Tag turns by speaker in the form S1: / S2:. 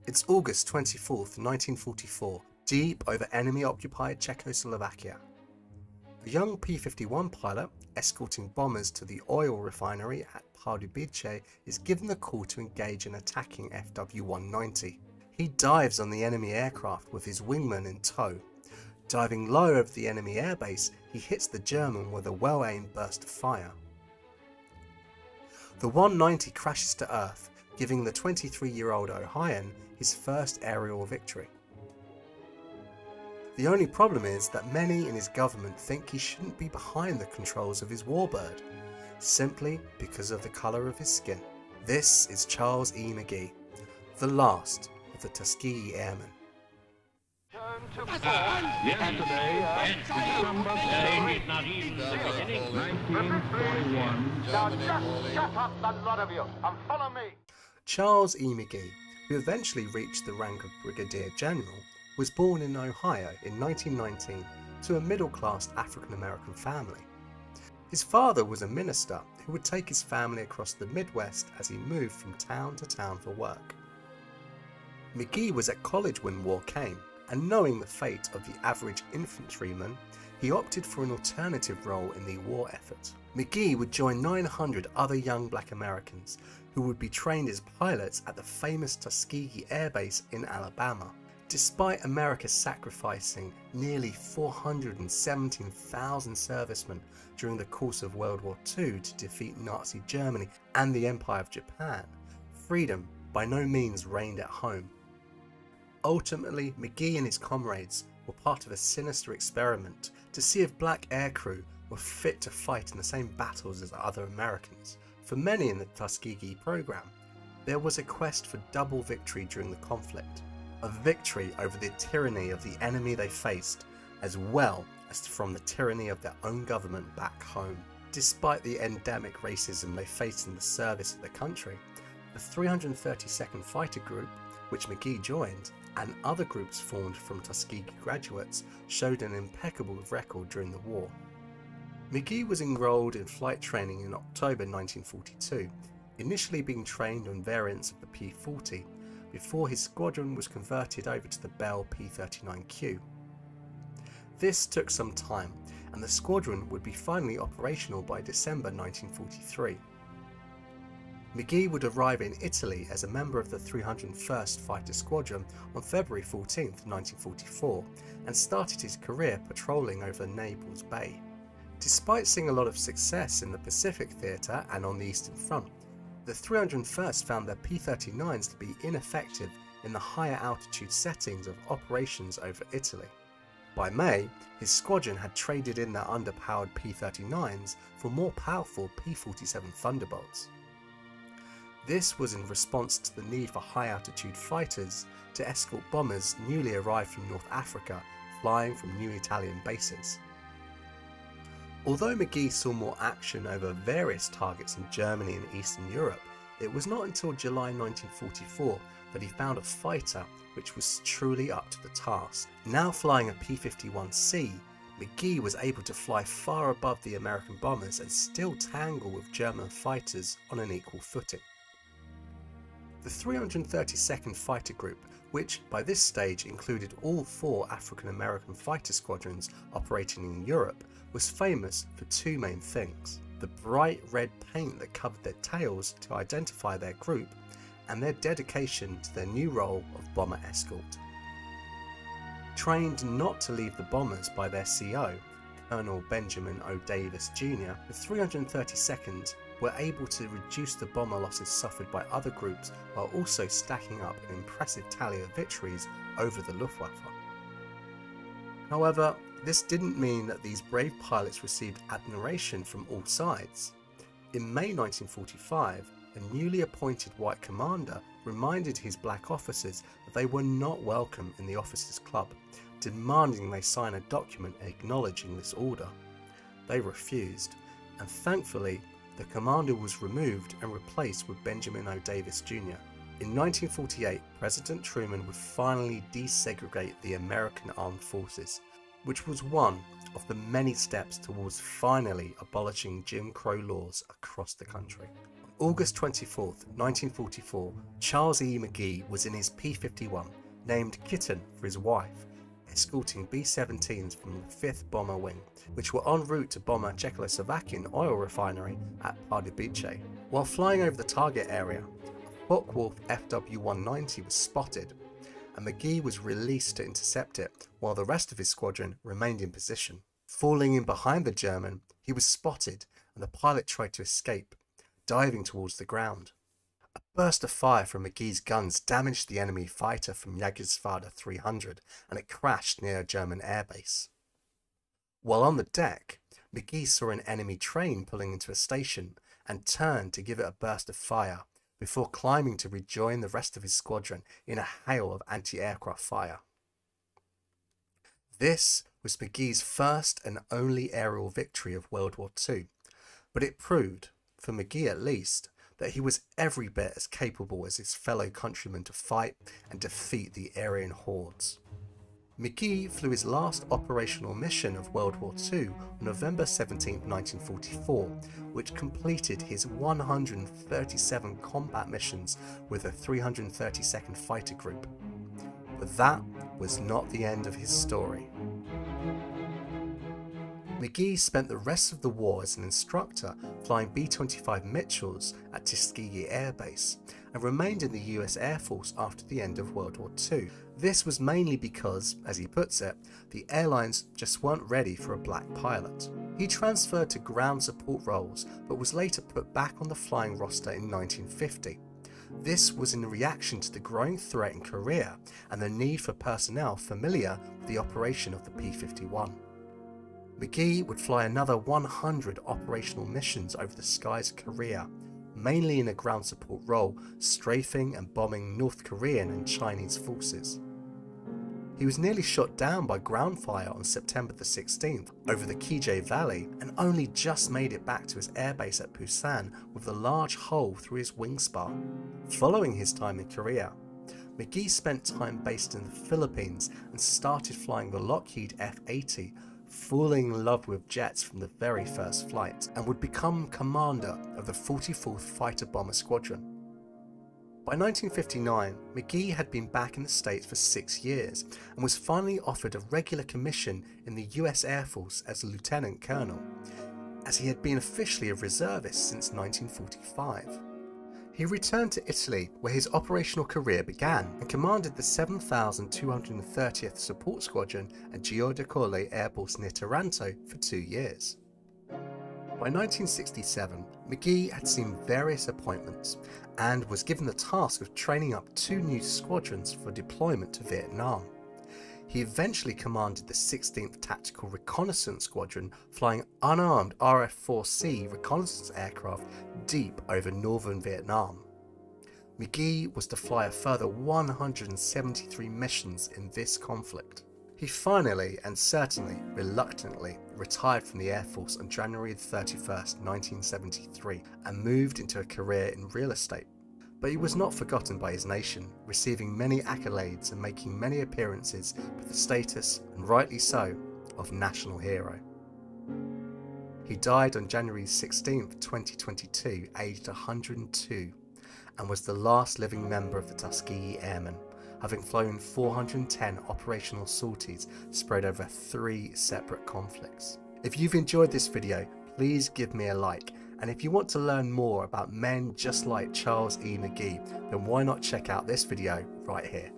S1: It's August 24th, 1944, deep over enemy-occupied Czechoslovakia. A young P-51 pilot, escorting bombers to the oil refinery at Pardubice, is given the call to engage an attacking FW-190. He dives on the enemy aircraft with his wingman in tow. Diving low over the enemy airbase, he hits the German with a well-aimed burst of fire. The 190 crashes to earth, giving the 23-year-old Ohioan his first aerial victory. The only problem is that many in his government think he shouldn't be behind the controls of his warbird, simply because of the colour of his skin. This is Charles E. McGee, the last of the Tuskegee Airmen.
S2: Yesterday, December 7th, 1941.
S3: Now just shut up, the lot of you, and follow me.
S1: Charles E. McGee, who eventually reached the rank of Brigadier General, was born in Ohio in 1919 to a middle-class African-American family. His father was a minister who would take his family across the Midwest as he moved from town to town for work. McGee was at college when war came, and knowing the fate of the average infantryman, he opted for an alternative role in the war effort. McGee would join 900 other young black Americans who would be trained as pilots at the famous Tuskegee Air Base in Alabama. Despite America sacrificing nearly 417,000 servicemen during the course of World War II to defeat Nazi Germany and the Empire of Japan, freedom by no means reigned at home. Ultimately, McGee and his comrades were part of a sinister experiment to see if black aircrew were fit to fight in the same battles as other Americans. For many in the Tuskegee program, there was a quest for double victory during the conflict, a victory over the tyranny of the enemy they faced, as well as from the tyranny of their own government back home. Despite the endemic racism they faced in the service of the country, the 332nd Fighter Group, which McGee joined, and other groups formed from Tuskegee graduates, showed an impeccable record during the war. McGee was enrolled in flight training in October 1942, initially being trained on variants of the P-40, before his squadron was converted over to the Bell P-39Q. This took some time, and the squadron would be finally operational by December 1943. McGee would arrive in Italy as a member of the 301st Fighter Squadron on February 14, 1944, and started his career patrolling over Naples Bay. Despite seeing a lot of success in the Pacific Theatre and on the Eastern Front, the 301st found their P-39s to be ineffective in the higher altitude settings of operations over Italy. By May, his squadron had traded in their underpowered P-39s for more powerful P-47 Thunderbolts. This was in response to the need for high-altitude fighters to escort bombers newly arrived from North Africa flying from new Italian bases. Although McGee saw more action over various targets in Germany and Eastern Europe, it was not until July 1944 that he found a fighter which was truly up to the task. Now flying a P-51C, McGee was able to fly far above the American bombers and still tangle with German fighters on an equal footing. The 332nd Fighter Group, which by this stage included all 4 African American fighter squadrons operating in Europe, was famous for 2 main things: the bright red paint that covered their tails to identify their group, and their dedication to their new role of bomber escort. Trained not to leave the bombers by their CO, Colonel Benjamin O. Davis Jr., the 332nd were able to reduce the bomber losses suffered by other groups while also stacking up an impressive tally of victories over the Luftwaffe. However, this didn't mean that these brave pilots received admiration from all sides. In May 1945, a newly appointed white commander reminded his black officers that they were not welcome in the officers' club, demanding they sign a document acknowledging this order. They refused, and thankfully, the commander was removed and replaced with Benjamin O. Davis Jr. In 1948, President Truman would finally desegregate the American armed forces, which was one of the many steps towards finally abolishing Jim Crow laws across the country. On August 24th, 1944, Charles E. McGee was in his P-51, named Kitten for his wife, escorting B-17s from the 5th Bomber Wing, which were en route to bomb a Czechoslovakian oil refinery at Pardubice. While flying over the target area, a Focke-Wulf FW-190 was spotted, and McGee was released to intercept it while the rest of his squadron remained in position. Falling in behind the German, he was spotted and the pilot tried to escape, diving towards the ground. A burst of fire from McGee's guns damaged the enemy fighter from Jägersvater 300 and it crashed near a German airbase. While on the deck, McGee saw an enemy train pulling into a station and turned to give it a burst of fire before climbing to rejoin the rest of his squadron in a hail of anti-aircraft fire. This was McGee's first and only aerial victory of World War II, but it proved, for McGee at least, that he was every bit as capable as his fellow countrymen to fight and defeat the Aryan hordes. McGee flew his last operational mission of World War II on November 17, 1944, which completed his 137 combat missions with the 332nd Fighter Group. But that was not the end of his story. McGee spent the rest of the war as an instructor flying B-25 Mitchells at Tuskegee Air Base and remained in the US Air Force after the end of World War II. This was mainly because, as he puts it, the airlines just weren't ready for a black pilot. He transferred to ground support roles but was later put back on the flying roster in 1950. This was in reaction to the growing threat in Korea and the need for personnel familiar with the operation of the P-51. McGee would fly another 100 operational missions over the skies of Korea, mainly in a ground support role, strafing and bombing North Korean and Chinese forces. He was nearly shot down by ground fire on September the 16th over the Kije Valley and only just made it back to his airbase at Busan with a large hole through his wing spar. Following his time in Korea, McGee spent time based in the Philippines and started flying the Lockheed F-80, falling in love with jets from the very first flight, and would become commander of the 44th Fighter Bomber Squadron. By 1959, McGee had been back in the States for 6 years and was finally offered a regular commission in the US Air Force as a lieutenant colonel, as he had been officially a reservist since 1945. He returned to Italy where his operational career began and commanded the 7,230th Support Squadron at Gio de Colle Air Base near Taranto for 2 years. By 1967, McGee had seen various appointments and was given the task of training up 2 new squadrons for deployment to Vietnam. He eventually commanded the 16th Tactical Reconnaissance Squadron, flying unarmed RF-4C reconnaissance aircraft deep over northern Vietnam. McGee was to fly a further 173 missions in this conflict. He finally, and certainly reluctantly, retired from the Air Force on January 31st, 1973 and moved into a career in real estate. But he was not forgotten by his nation, receiving many accolades and making many appearances with the status, and rightly so, of national hero. He died on January 16, 2022, aged 102, and was the last living member of the Tuskegee Airmen, having flown 410 operational sorties spread over 3 separate conflicts. If you've enjoyed this video, please give me a like. And if you want to learn more about men just like Charles E. McGee, then why not check out this video right here.